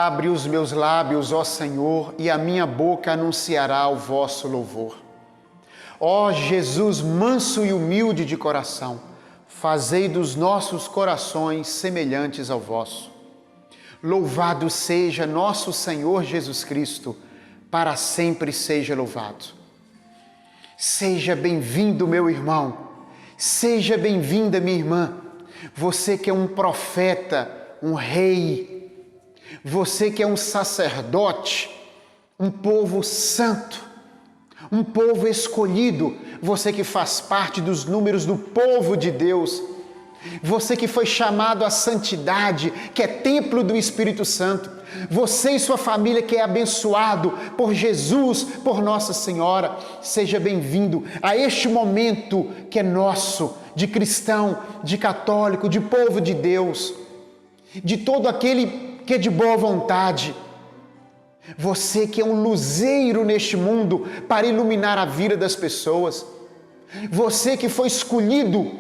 Abre os meus lábios, ó Senhor, e a minha boca anunciará o vosso louvor. Ó Jesus, manso e humilde de coração, fazei dos nossos corações semelhantes ao vosso. Louvado seja nosso Senhor Jesus Cristo, para sempre seja louvado. Seja bem-vindo, meu irmão, seja bem-vinda, minha irmã, você que é um profeta, um rei, você que é um sacerdote, um povo santo, um povo escolhido, você que faz parte dos números do povo de Deus, você que foi chamado à santidade, que é templo do Espírito Santo, você e sua família que é abençoado por Jesus, por Nossa Senhora, seja bem-vindo a este momento que é nosso, de cristão, de católico, de povo de Deus, de todo aquele que é de boa vontade. Você que é um luzeiro neste mundo para iluminar a vida das pessoas. Você que foi escolhido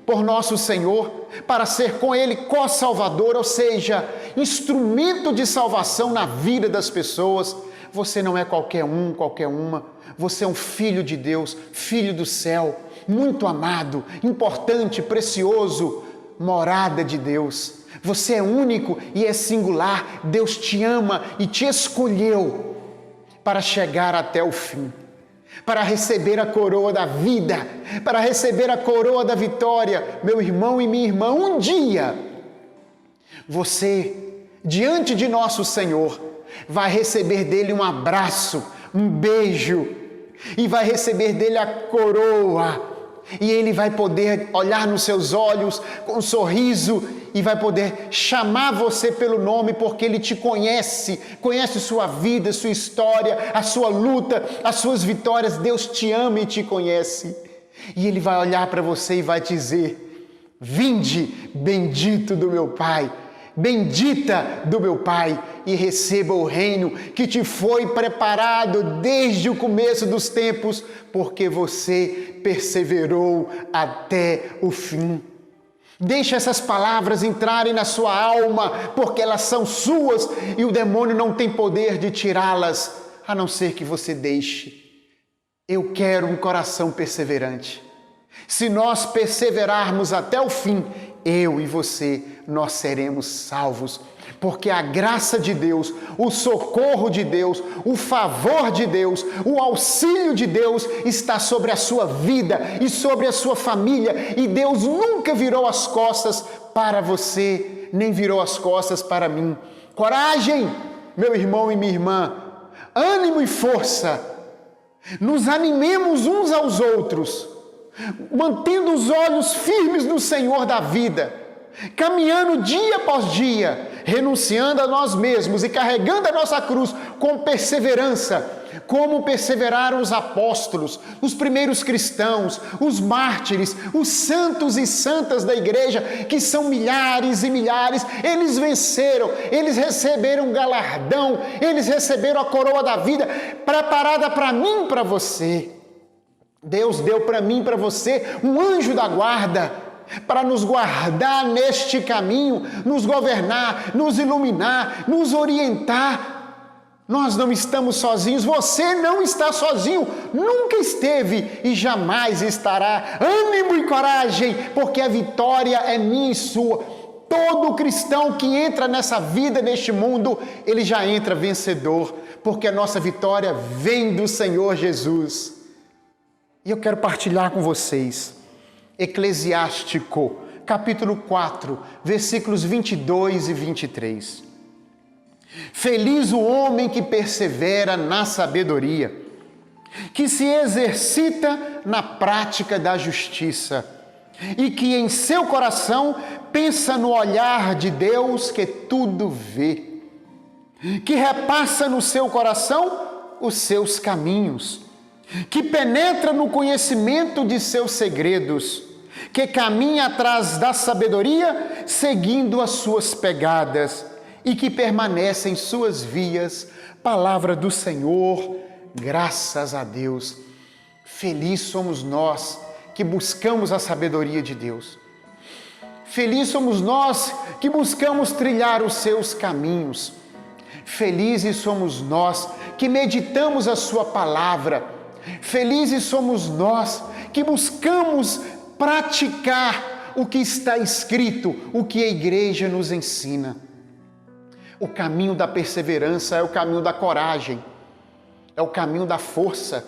por nosso Senhor para ser com Ele co-salvador, ou seja, instrumento de salvação na vida das pessoas. Você não é qualquer um, qualquer uma. Você é um filho de Deus, filho do céu, muito amado, importante, precioso, morada de Deus. Você é único e é singular. Deus te ama e te escolheu para chegar até o fim, para receber a coroa da vida, para receber a coroa da vitória. Meu irmão e minha irmã, um dia, você, diante de nosso Senhor, vai receber dele um abraço, um beijo, e vai receber dele a coroa. E Ele vai poder olhar nos seus olhos com um sorriso e vai poder chamar você pelo nome, porque Ele te conhece, conhece sua vida, sua história, a sua luta, as suas vitórias. Deus te ama e te conhece. E Ele vai olhar para você e vai dizer: vinde, bendito do meu Pai, bendita do meu Pai, e receba o reino que te foi preparado desde o começo dos tempos, porque você perseverou até o fim. Deixe essas palavras entrarem na sua alma, porque elas são suas e o demônio não tem poder de tirá-las, a não ser que você deixe. Eu quero um coração perseverante. Se nós perseverarmos até o fim, eu e você, nós seremos salvos, porque a graça de Deus, o socorro de Deus, o favor de Deus, o auxílio de Deus está sobre a sua vida e sobre a sua família, e Deus nunca virou as costas para você, nem virou as costas para mim. Coragem, meu irmão e minha irmã, ânimo e força, nos animemos uns aos outros, mantendo os olhos firmes no Senhor da vida, caminhando dia após dia, renunciando a nós mesmos e carregando a nossa cruz com perseverança, como perseveraram os apóstolos, os primeiros cristãos, os mártires, os santos e santas da igreja, que são milhares e milhares. Eles venceram, eles receberam galardão, eles receberam a coroa da vida preparada para mim e para você. Deus deu para mim e para você um anjo da guarda para nos guardar neste caminho, nos governar, nos iluminar, nos orientar. Nós não estamos sozinhos, você não está sozinho, nunca esteve e jamais estará. Ânimo e coragem, porque a vitória é minha e sua. Todo cristão que entra nessa vida, neste mundo, ele já entra vencedor, porque a nossa vitória vem do Senhor Jesus. E eu quero partilhar com vocês Eclesiástico, capítulo 4, versículos 22 e 23. Feliz o homem que persevera na sabedoria, que se exercita na prática da justiça e que em seu coração pensa no olhar de Deus que tudo vê, que repassa no seu coração os seus caminhos, que penetra no conhecimento de seus segredos, que caminha atrás da sabedoria, seguindo as suas pegadas, e que permanece em suas vias. Palavra do Senhor, graças a Deus. Feliz somos nós que buscamos a sabedoria de Deus. Feliz somos nós que buscamos trilhar os seus caminhos. Felizes somos nós que meditamos a sua palavra. Felizes somos nós que buscamos praticar o que está escrito, o que a igreja nos ensina. O caminho da perseverança é o caminho da coragem, é o caminho da força,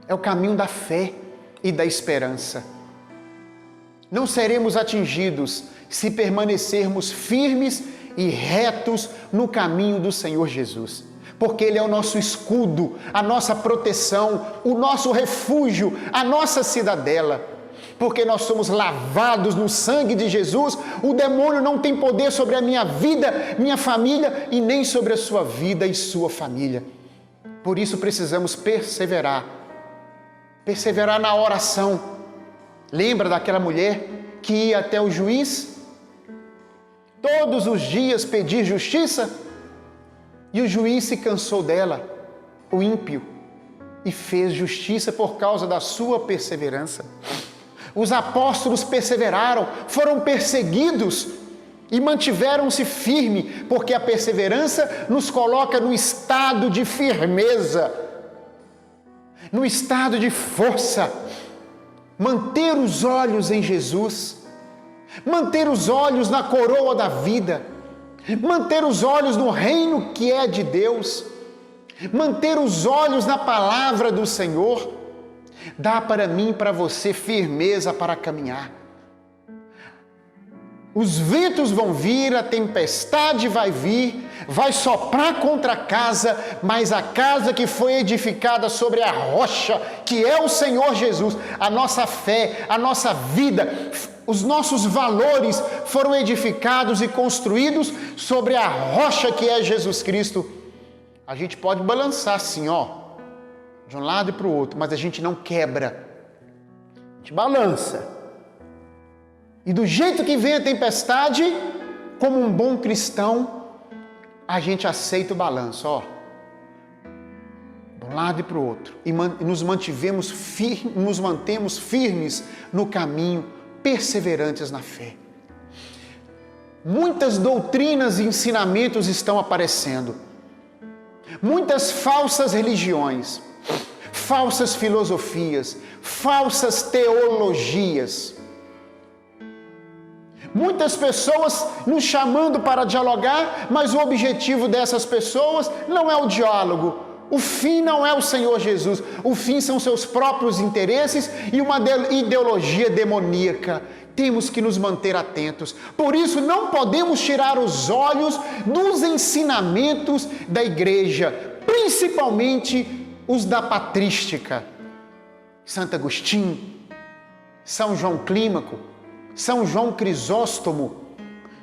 é o caminho da fé e da esperança. Não seremos atingidos se permanecermos firmes e retos no caminho do Senhor Jesus, porque Ele é o nosso escudo, a nossa proteção, o nosso refúgio, a nossa cidadela. Porque nós somos lavados no sangue de Jesus, o demônio não tem poder sobre a minha vida, minha família e nem sobre a sua vida e sua família. Por isso precisamos perseverar na oração. Lembra daquela mulher que ia até o juiz todos os dias pedir justiça? E o juiz se cansou dela, o ímpio, e fez justiça por causa da sua perseverança. Os apóstolos perseveraram, foram perseguidos e mantiveram-se firmes, porque a perseverança nos coloca no estado de firmeza, no estado de força. Manter os olhos em Jesus, manter os olhos na coroa da vida, manter os olhos no reino que é de Deus, manter os olhos na palavra do Senhor, dá para mim e para você firmeza para caminhar. Os ventos vão vir, a tempestade vai vir, vai soprar contra a casa, mas a casa que foi edificada sobre a rocha, que é o Senhor Jesus, a nossa fé, a nossa vida, os nossos valores foram edificados e construídos sobre a rocha que é Jesus Cristo. A gente pode balançar assim, de um lado e para o outro, mas a gente não quebra, a gente balança. E do jeito que vem a tempestade, como um bom cristão, a gente aceita o balanço, de um lado e para o outro, e nos mantemos firmes no caminho, perseverantes na fé. Muitas doutrinas e ensinamentos estão aparecendo, muitas falsas religiões, falsas filosofias, falsas teologias. Muitas pessoas nos chamando para dialogar, mas o objetivo dessas pessoas não é o diálogo. O fim não é o Senhor Jesus, o fim são seus próprios interesses e uma ideologia demoníaca. Temos que nos manter atentos. Por isso não podemos tirar os olhos dos ensinamentos da igreja, principalmente os da patrística. Santo Agostinho, São João Clímaco, São João Crisóstomo,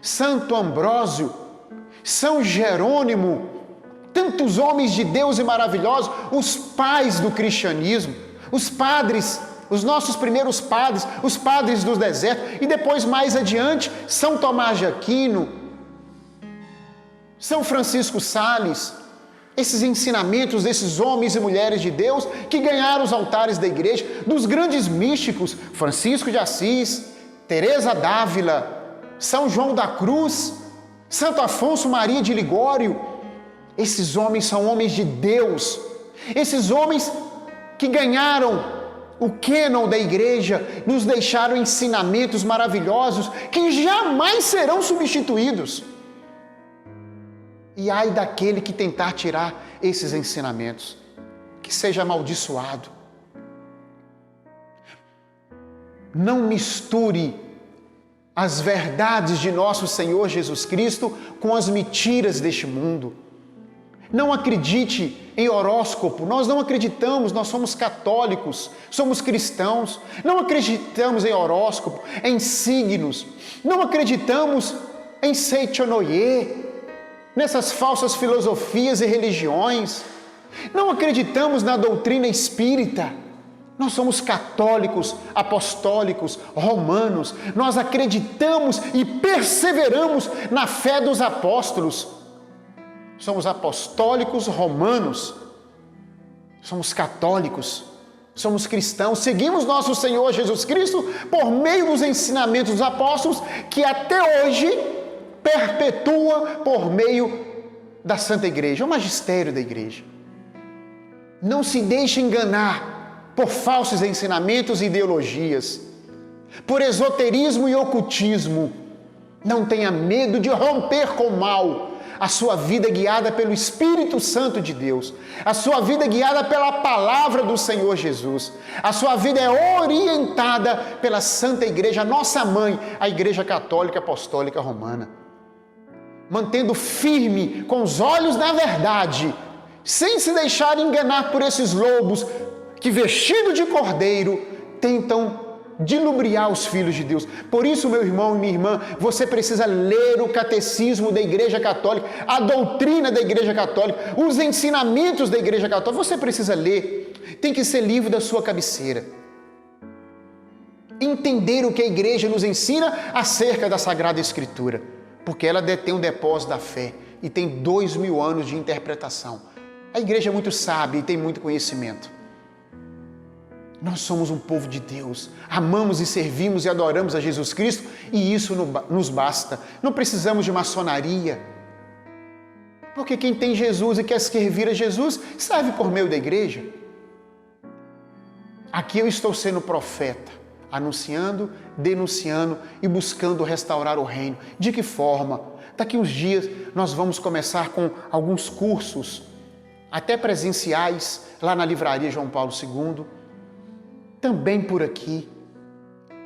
Santo Ambrósio, São Jerônimo, tantos homens de Deus e maravilhosos, os pais do cristianismo, os padres, os nossos primeiros padres, os padres do deserto, e depois mais adiante, São Tomás de Aquino, São Francisco Sales, esses ensinamentos desses homens e mulheres de Deus que ganharam os altares da igreja, dos grandes místicos, Francisco de Assis, Teresa d'Ávila, São João da Cruz, Santo Afonso Maria de Ligório. Esses homens são homens de Deus, esses homens que ganharam o cânon da igreja, nos deixaram ensinamentos maravilhosos que jamais serão substituídos. E ai daquele que tentar tirar esses ensinamentos, que seja amaldiçoado. Não misture as verdades de nosso Senhor Jesus Cristo com as mentiras deste mundo. Não acredite em horóscopo, nós não acreditamos, nós somos católicos, somos cristãos, não acreditamos em horóscopo, em signos, não acreditamos em Seichonoye, nessas falsas filosofias e religiões, não acreditamos na doutrina espírita. Nós somos católicos, apostólicos, romanos, nós acreditamos e perseveramos na fé dos apóstolos. Somos apostólicos romanos, somos católicos, somos cristãos, seguimos nosso Senhor Jesus Cristo por meio dos ensinamentos dos apóstolos, que até hoje perpetua por meio da Santa Igreja, é o magistério da Igreja. Não se deixe enganar por falsos ensinamentos e ideologias, por esoterismo e ocultismo. Não tenha medo de romper com o mal. A sua vida é guiada pelo Espírito Santo de Deus. A sua vida é guiada pela palavra do Senhor Jesus. A sua vida é orientada pela Santa Igreja, nossa mãe, a Igreja Católica Apostólica Romana. Mantendo firme, com os olhos na verdade, sem se deixar enganar por esses lobos que, vestidos de cordeiro, tentam dilubriar os filhos de Deus. Por isso, meu irmão e minha irmã, você precisa ler o catecismo da Igreja Católica, a doutrina da Igreja Católica, os ensinamentos da Igreja Católica. Você precisa ler, tem que ser livro da sua cabeceira. Entender o que a Igreja nos ensina acerca da Sagrada Escritura, porque ela detém um depósito da fé e tem 2000 anos de interpretação. A Igreja é muito sábia e tem muito conhecimento. Nós somos um povo de Deus, amamos e servimos e adoramos a Jesus Cristo e isso nos basta. Não precisamos de maçonaria, porque quem tem Jesus e quer servir a Jesus, serve por meio da igreja. Aqui eu estou sendo profeta, anunciando, denunciando e buscando restaurar o reino. De que forma? Daqui uns dias nós vamos começar com alguns cursos, até presenciais, lá na Livraria João Paulo II, também por aqui,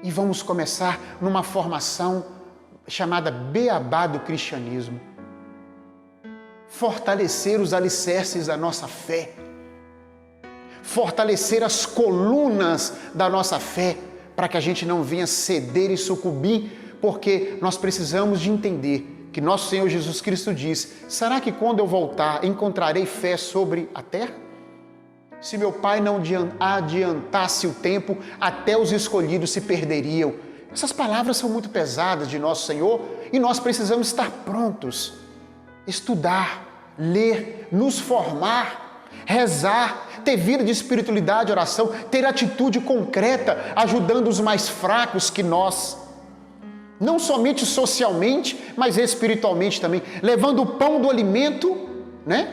e vamos começar numa formação chamada Beabá do Cristianismo. Fortalecer os alicerces da nossa fé, fortalecer as colunas da nossa fé, para que a gente não venha ceder e sucumbir, porque nós precisamos de entender que nosso Senhor Jesus Cristo diz: será que quando eu voltar encontrarei fé sobre a terra? Se meu Pai não adiantasse o tempo, até os escolhidos se perderiam. Essas palavras são muito pesadas de nosso Senhor e nós precisamos estar prontos, estudar, ler, nos formar, rezar, ter vida de espiritualidade, oração, ter atitude concreta, ajudando os mais fracos que nós. Não somente socialmente, mas espiritualmente também, levando o pão do alimento,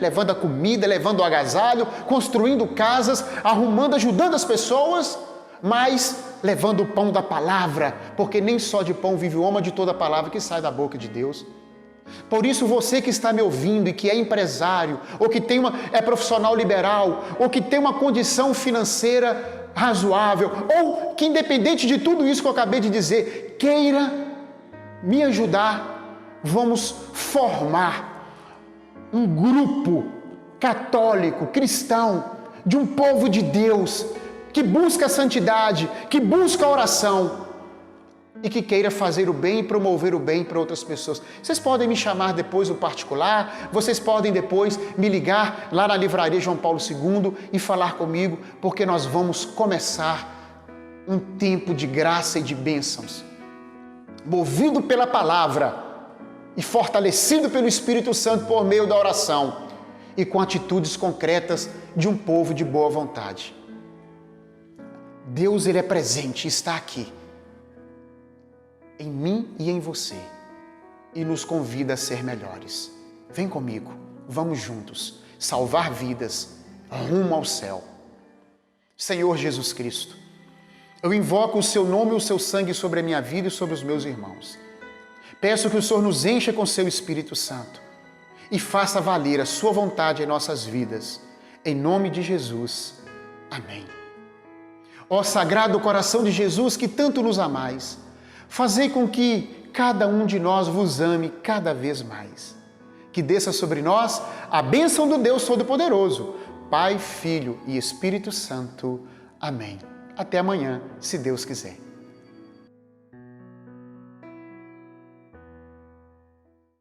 levando a comida, levando o agasalho, construindo casas, arrumando, ajudando as pessoas, mas levando o pão da palavra, porque nem só de pão vive o homem, de toda a palavra que sai da boca de Deus. Por isso, você que está me ouvindo e que é empresário, ou que é profissional liberal, ou que tem uma condição financeira razoável, ou que, independente de tudo isso que eu acabei de dizer, queira me ajudar, vamos formar um grupo católico, cristão, de um povo de Deus, que busca a santidade, que busca a oração e que queira fazer o bem e promover o bem para outras pessoas. Vocês podem me chamar depois no particular, vocês podem depois me ligar lá na Livraria João Paulo II e falar comigo, porque nós vamos começar um tempo de graça e de bênçãos, movido pela palavra e fortalecido pelo Espírito Santo por meio da oração e com atitudes concretas de um povo de boa vontade. Deus, Ele é presente, está aqui, em mim e em você, e nos convida a ser melhores. Vem comigo, vamos juntos, salvar vidas, rumo ao céu. Senhor Jesus Cristo, eu invoco o Seu nome e o Seu sangue sobre a minha vida e sobre os meus irmãos. Peço que o Senhor nos encha com Seu Espírito Santo e faça valer a Sua vontade em nossas vidas. Em nome de Jesus. Amém. Ó Sagrado Coração de Jesus, que tanto nos amais, fazei com que cada um de nós vos ame cada vez mais. Que desça sobre nós a bênção do Deus Todo-Poderoso, Pai, Filho e Espírito Santo. Amém. Até amanhã, se Deus quiser.